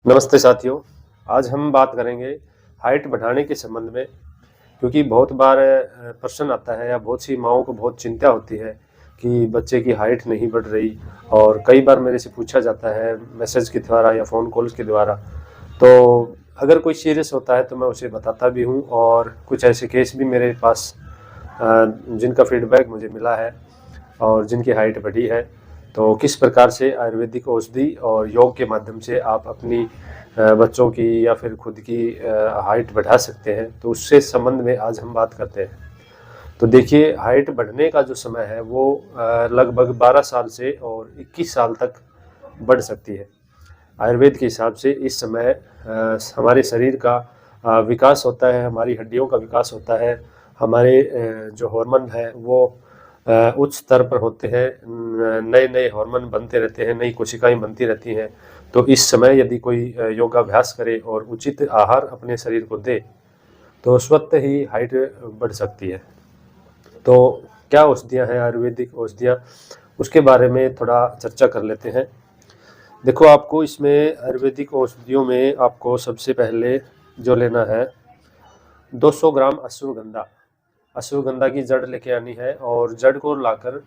नमस्ते साथियों। आज हम बात करेंगे हाइट बढ़ाने के संबंध में, क्योंकि बहुत बार प्रश्न आता है या बहुत सी माँओं को बहुत चिंता होती है कि बच्चे की हाइट नहीं बढ़ रही। और कई बार मेरे से पूछा जाता है मैसेज के द्वारा या फ़ोन कॉल्स के द्वारा। तो अगर कोई सीरियस होता है तो मैं उसे बताता भी हूँ, और कुछ ऐसे केस भी मेरे पास जिनका फीडबैक मुझे मिला है और जिनकी हाइट बढ़ी है। तो किस प्रकार से आयुर्वेदिक औषधि और योग के माध्यम से आप अपनी बच्चों की या फिर खुद की हाइट बढ़ा सकते हैं, तो उससे संबंध में आज हम बात करते हैं। तो देखिए, हाइट बढ़ने का जो समय है वो लगभग 12 साल से और 21 साल तक बढ़ सकती है। आयुर्वेद के हिसाब से इस समय हमारे शरीर का विकास होता है, हमारी हड्डियों का विकास होता है, हमारे जो हार्मोन है वो उच्च स्तर पर होते हैं, नए नए हार्मोन बनते रहते हैं, नई कोशिकाएं बनती रहती हैं। तो इस समय यदि कोई योगाभ्यास करे और उचित आहार अपने शरीर को दे तो स्वतः ही हाइट बढ़ सकती है। तो क्या औषधियाँ हैं, आयुर्वेदिक औषधियाँ, उसके बारे में थोड़ा चर्चा कर लेते हैं। देखो, आपको इसमें आयुर्वेदिक औषधियों में आपको सबसे पहले जो लेना है 200 ग्राम अश्वगंधा। अश्वगंधा की जड़ लेके आनी है और जड़ को लाकर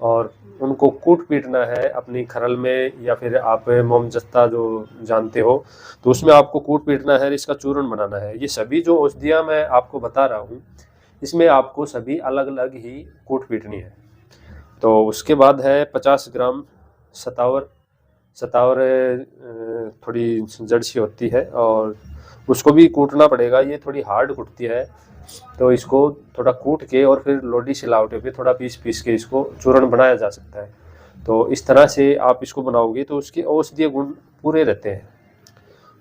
और उनको कूट पीटना है अपनी खरल में, या फिर आप मोमजत्ता जो जानते हो तो उसमें आपको कूट पीटना है, इसका चूर्ण बनाना है। ये सभी जो औषधियाँ मैं आपको बता रहा हूँ इसमें आपको सभी अलग अलग ही कूट पीटनी है। तो उसके बाद है 50 ग्राम सतावर। सतावर थोड़ी जड़ सी होती है और उसको भी कूटना पड़ेगा, ये थोड़ी हार्ड कुटती है। तो इसको थोड़ा कूट के और फिर लोडी सिलावटे पे थोड़ा पीस पीस के इसको चूर्ण बनाया जा सकता है। तो इस तरह से आप इसको बनाओगे तो उसके औषधीय गुण पूरे रहते हैं।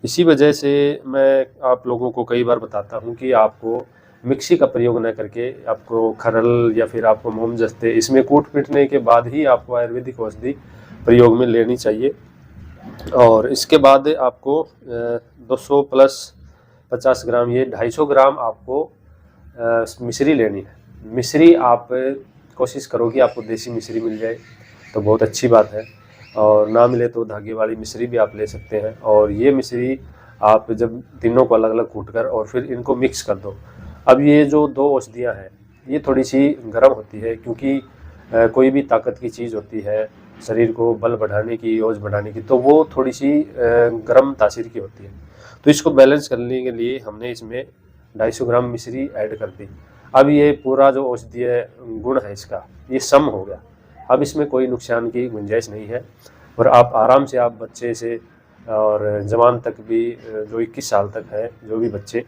इसी वजह से मैं आप लोगों को कई बार बताता हूँ कि आपको मिक्सी का प्रयोग न करके आपको खरल या फिर आपको मोमजस्ते इसमें कूट पीटने के बाद ही आपको आयुर्वेदिक औषधि प्रयोग में लेनी चाहिए। और इसके बाद आपको 200 प्लस 50 ग्राम, ये 250 ग्राम आपको मिश्री लेनी है। मिश्री आप कोशिश करो कि आपको देसी मिश्री मिल जाए तो बहुत अच्छी बात है, और ना मिले तो धागे वाली मिश्री भी आप ले सकते हैं। और ये मिश्री आप जब तीनों को अलग अलग कूट कर और फिर इनको मिक्स कर दो। अब ये जो दो औषधियाँ हैं ये थोड़ी सी गर्म होती है, क्योंकि कोई भी ताकत की चीज़ होती है, शरीर को बल बढ़ाने की, ओज बढ़ाने की, तो वो थोड़ी सी गर्म तासीर की होती है। तो इसको बैलेंस करने के लिए हमने इसमें 250 ग्राम मिश्री ऐड कर दी। अब ये पूरा जो औषधीय गुण है इसका ये सम हो गया। अब इसमें कोई नुकसान की गुंजाइश नहीं है, और आप आराम से आप बच्चे से और जवान तक भी, जो 21 साल तक है जो भी बच्चे,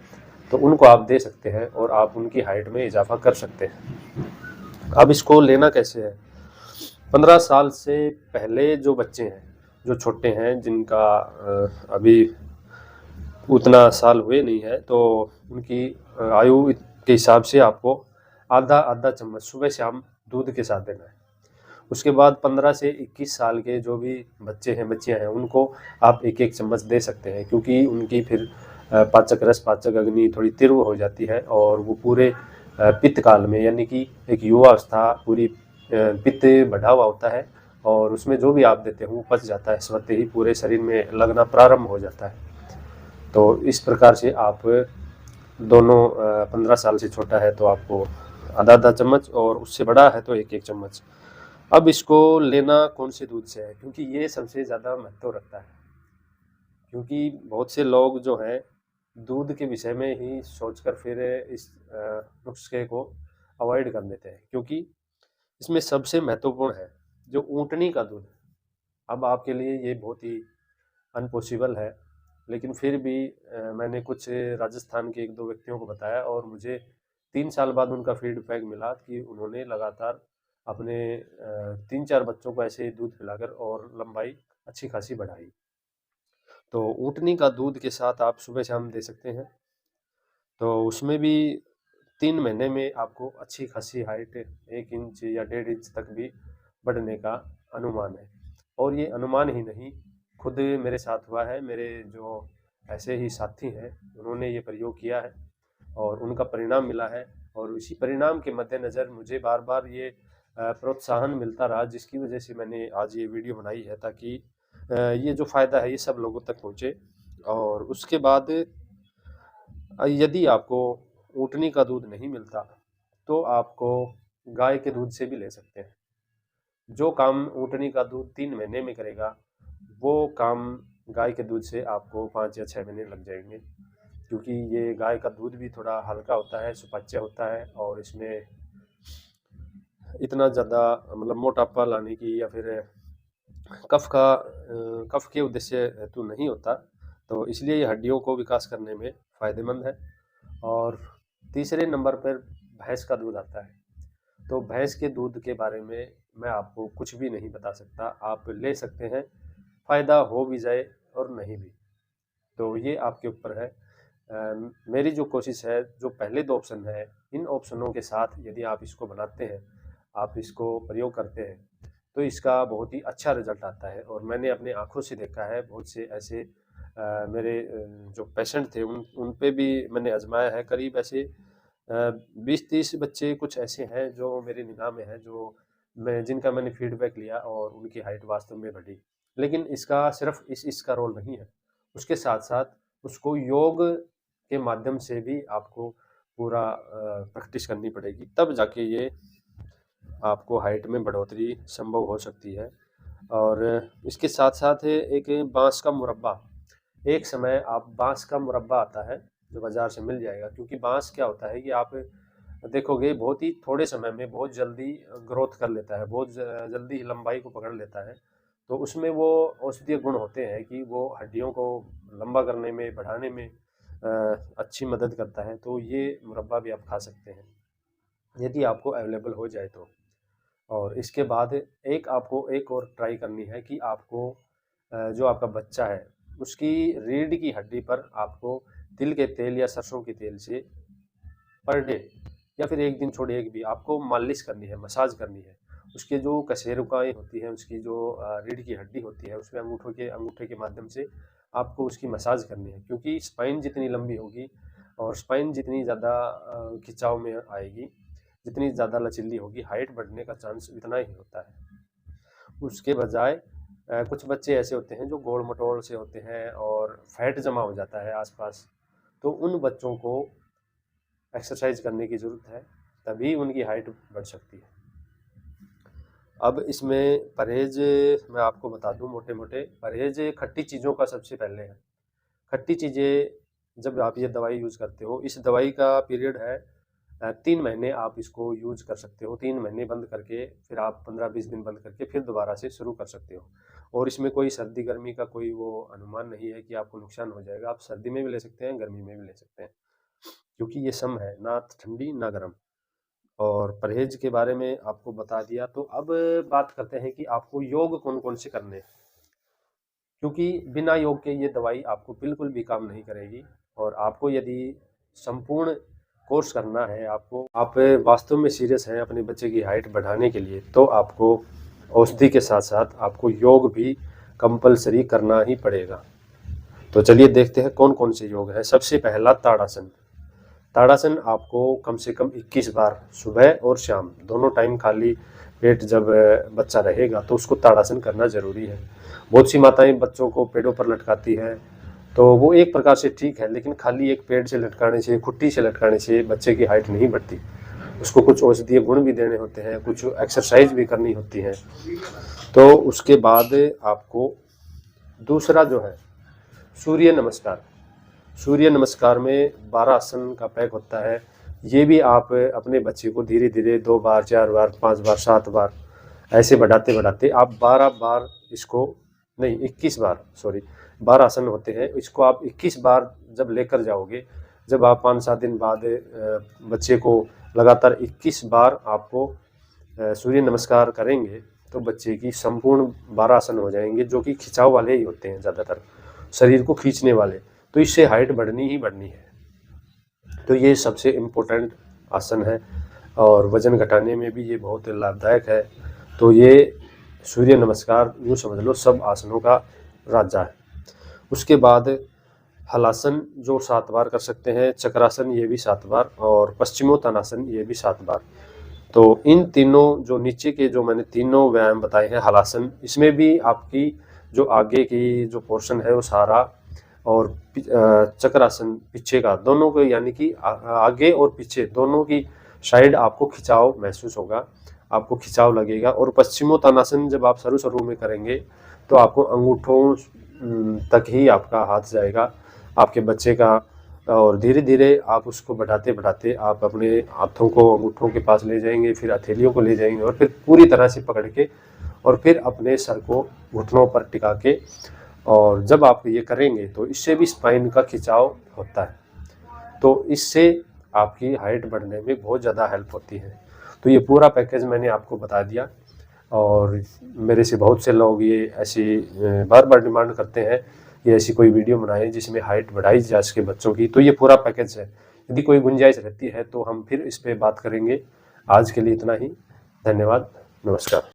तो उनको आप दे सकते हैं और आप उनकी हाइट में इजाफा कर सकते हैं। अब इसको लेना कैसे है? 15 साल से पहले जो बच्चे हैं, जो छोटे हैं, जिनका अभी उतना साल हुए नहीं है, तो उनकी आयु के हिसाब से आपको आधा आधा चम्मच सुबह शाम दूध के साथ देना है। उसके बाद 15 से 21 साल के जो भी बच्चे हैं, बच्चियां हैं, उनको आप एक एक चम्मच दे सकते हैं, क्योंकि उनकी फिर पाचक रस, पाचक अग्नि थोड़ी तीव्र हो जाती है और वो पूरे पित्त काल में, यानी कि एक युवा अवस्था पूरी पित्त बढ़ा हुआ होता है, और उसमें जो भी आप देते हैं वो पच जाता है, स्वतः ही पूरे शरीर में लगना प्रारंभ हो जाता है। तो इस प्रकार से आप दोनों, 15 साल से छोटा है तो आपको आधा आधा चम्मच, और उससे बड़ा है तो एक एक चम्मच। अब इसको लेना कौन से दूध से है, क्योंकि ये सबसे ज़्यादा महत्व रखता है। क्योंकि बहुत से लोग जो हैं दूध के विषय में ही सोचकर फिर इस नुस्खे को अवॉइड कर देते हैं, क्योंकि इसमें सबसे महत्वपूर्ण है जो ऊँटनी का दूध है। अब आपके लिए ये बहुत ही अनपॉसिबल है, लेकिन फिर भी मैंने कुछ राजस्थान के एक दो व्यक्तियों को बताया और मुझे 3 साल बाद उनका फीडबैक मिला कि उन्होंने लगातार अपने 3-4 बच्चों को ऐसे ही दूध पिलाकर और लंबाई अच्छी खासी बढ़ाई। तो ऊँटनी का दूध के साथ आप सुबह शाम दे सकते हैं। तो उसमें भी 3 महीने में आपको अच्छी खासी हाइट 1 इंच या 1.5 इंच तक भी बढ़ने का अनुमान है। और ये अनुमान ही नहीं, खुद मेरे साथ हुआ है। मेरे जो ऐसे ही साथी हैं उन्होंने ये प्रयोग किया है और उनका परिणाम मिला है, और इसी परिणाम के मद्देनज़र मुझे बार बार ये प्रोत्साहन मिलता रहा, जिसकी वजह से मैंने आज ये वीडियो बनाई है, ताकि ये जो फ़ायदा है ये सब लोगों तक पहुँचे। और उसके बाद यदि आपको ऊँटनी का दूध नहीं मिलता तो आपको गाय के दूध से भी ले सकते हैं। जो काम ऊँटनी का दूध 3 महीने में करेगा, वो काम गाय के दूध से आपको 5 या 6 महीने लग जाएँगे। क्योंकि ये गाय का दूध भी थोड़ा हल्का होता है, सुपाच्य होता है और इसमें इतना ज़्यादा मतलब मोटापा लाने की या फिर कफ के उद्देश्य हेतु नहीं होता, तो इसलिए ये हड्डियों को विकास करने में फ़ायदेमंद है। और तीसरे नंबर पर भैंस का दूध आता है। तो भैंस के दूध के बारे में मैं आपको कुछ भी नहीं बता सकता, आप ले सकते हैं, फ़ायदा हो भी जाए और नहीं भी, तो ये आपके ऊपर है। मेरी जो कोशिश है, जो पहले 2 ऑप्शन है, इन ऑप्शनों के साथ यदि आप इसको बनाते हैं, आप इसको प्रयोग करते हैं, तो इसका बहुत ही अच्छा रिज़ल्ट आता है। और मैंने अपनी आँखों से देखा है, बहुत से ऐसे मेरे जो पेशेंट थे उन पे भी मैंने आज़माया है। करीब ऐसे 20-30 बच्चे कुछ ऐसे हैं जो मेरी निगाह में हैं, जो जिनका मैंने फीडबैक लिया और उनकी हाइट वास्तव में बढ़ी। लेकिन इसका सिर्फ़ इसका रोल नहीं है, उसके साथ-साथ उसको योग के माध्यम से भी आपको पूरा प्रैक्टिस करनी पड़ेगी, तब जाके ये आपको हाइट में बढ़ोतरी संभव हो सकती है। और इसके साथ-साथ एक बाँस का मुरब्बा, एक समय आप बाँस का मुरब्बा आता है, जो बाज़ार से मिल जाएगा, क्योंकि बाँस क्या होता है कि आप देखोगे बहुत ही थोड़े समय में बहुत जल्दी ग्रोथ कर लेता है, बहुत जल्दी लंबाई को पकड़ लेता है। तो उसमें वो औषधीय गुण होते हैं कि वो हड्डियों को लंबा करने में, बढ़ाने में अच्छी मदद करता है। तो ये मुरब्बा भी आप खा सकते हैं, यदि आपको अवेलेबल हो जाए तो। और इसके बाद आपको एक और ट्राई करनी है कि आपको जो आपका बच्चा है, उसकी रीढ़ की हड्डी पर आपको तिल के तेल या सरसों के तेल से पर डे या फिर 1 दिन छोड़ 1 भी आपको मालिश करनी है, मसाज करनी है। उसके जो कशेरुकाएँ होती हैं, उसकी जो रीढ़ की हड्डी होती है, उसमें अंगूठे के माध्यम से आपको उसकी मसाज करनी है। क्योंकि स्पाइन जितनी लंबी होगी और स्पाइन जितनी ज़्यादा खिंचाव में आएगी, जितनी ज़्यादा लचीली होगी, हाइट बढ़ने का चांस उतना ही होता है। उसके बजाय कुछ बच्चे ऐसे होते हैं जो गोल-मटोल से होते हैं और फैट जमा हो जाता है आस-पास, तो उन बच्चों को एक्सरसाइज करने की ज़रूरत है, तभी उनकी हाइट बढ़ सकती है। अब इसमें परहेज़ मैं आपको बता दूँ मोटे-मोटे, परहेज़ खट्टी चीज़ों का सबसे पहले है। खट्टी चीज़ें जब आप ये दवाई यूज़ करते हो, इस दवाई का पीरियड है 3 महीने आप इसको यूज़ कर सकते हो। 3 महीने बंद करके फिर आप 15-20 दिन बंद करके फिर दोबारा से शुरू कर सकते हो। और इसमें कोई सर्दी-गर्मी का कोई वो अनुमान नहीं है कि आपको नुकसान हो जाएगा। आप सर्दी में भी ले सकते हैं, गर्मी में भी ले सकते हैं, क्योंकि ये सम है, ना ठंडी ना गर्म। और परहेज़ के बारे में आपको बता दिया, तो अब बात करते हैं कि आपको योग कौन-कौन से करने हैं। क्योंकि बिना योग के ये दवाई आपको बिल्कुल भी काम नहीं करेगी। और आपको यदि संपूर्ण कोर्स करना है, आप वास्तव में सीरियस हैं अपने बच्चे की हाइट बढ़ाने के लिए, तो आपको औषधि के साथ-साथ आपको योग भी कंपल्सरी करना ही पड़ेगा। तो चलिए देखते हैं कौन-कौन से योग हैं। सबसे पहला ताड़ासन। ताड़ासन आपको कम से कम 21 बार सुबह और शाम दोनों टाइम खाली पेट जब बच्चा रहेगा तो उसको ताड़ासन करना ज़रूरी है। बहुत सी माताएं बच्चों को पेड़ों पर लटकाती हैं, तो वो एक प्रकार से ठीक है, लेकिन खाली एक पेड़ से लटकाने से, खुट्टी से लटकाने से बच्चे की हाइट नहीं बढ़ती। उसको कुछ औषधीय गुण भी देने होते हैं, कुछ एक्सरसाइज भी करनी होती है। तो उसके बाद आपको दूसरा जो है सूर्य नमस्कार। सूर्य नमस्कार में 12 आसन का पैक होता है। ये भी आप अपने बच्चे को धीरे-धीरे 2 बार, 4 बार, 5 बार, 7 बार ऐसे बढ़ाते-बढ़ाते आप 12 बार इसको नहीं 21 बार, सॉरी 12 आसन होते हैं। इसको आप 21 बार जब लेकर जाओगे, जब आप 5-7 दिन बाद बच्चे को लगातार 21 बार आपको सूर्य नमस्कार करेंगे, तो बच्चे की संपूर्ण 12 आसन हो जाएंगे, जो कि खिंचाव वाले ही होते हैं, ज़्यादातर शरीर को खींचने वाले। तो इससे हाइट बढ़नी ही बढ़नी है। तो ये सबसे इम्पोर्टेंट आसन है और वज़न घटाने में भी ये बहुत लाभदायक है। तो ये सूर्य नमस्कार यूँ समझ लो सब आसनों का राजा है। उसके बाद हलासन जो 7 बार कर सकते हैं, चक्रासन ये भी 7 बार, और पश्चिमोत्तानासन ये भी 7 बार। तो इन तीनों जो नीचे के जो मैंने तीनों व्यायाम बताए हैं हलासन, इसमें भी आपकी जो आगे की जो पोर्शन है वो सारा और चक्रासन पीछे का, दोनों को यानी कि आगे और पीछे दोनों की साइड आपको खिंचाव महसूस होगा, आपको खिंचाव लगेगा। और पश्चिमोत्तानासन जब आप शुरू में करेंगे तो आपको अंगूठों तक ही आपका हाथ जाएगा आपके बच्चे का, और धीरे धीरे आप उसको बढ़ाते बढ़ाते आप अपने हाथों को अंगूठों के पास ले जाएंगे, फिर हथेलियों को ले जाएंगे, और फिर पूरी तरह से पकड़ के और फिर अपने सर को घुटनों पर टिका के। और जब आप ये करेंगे तो इससे भी स्पाइन का खिंचाव होता है, तो इससे आपकी हाइट बढ़ने में बहुत ज़्यादा हेल्प होती है। तो ये पूरा पैकेज मैंने आपको बता दिया, और मेरे से बहुत से लोग ये ऐसी बार बार डिमांड करते हैं कि ऐसी कोई वीडियो बनाएं जिसमें हाइट बढ़ाई जा सके बच्चों की। तो ये पूरा पैकेज है, यदि कोई गुंजाइश रहती है तो हम फिर इस पर बात करेंगे। आज के लिए इतना ही, धन्यवाद, नमस्कार।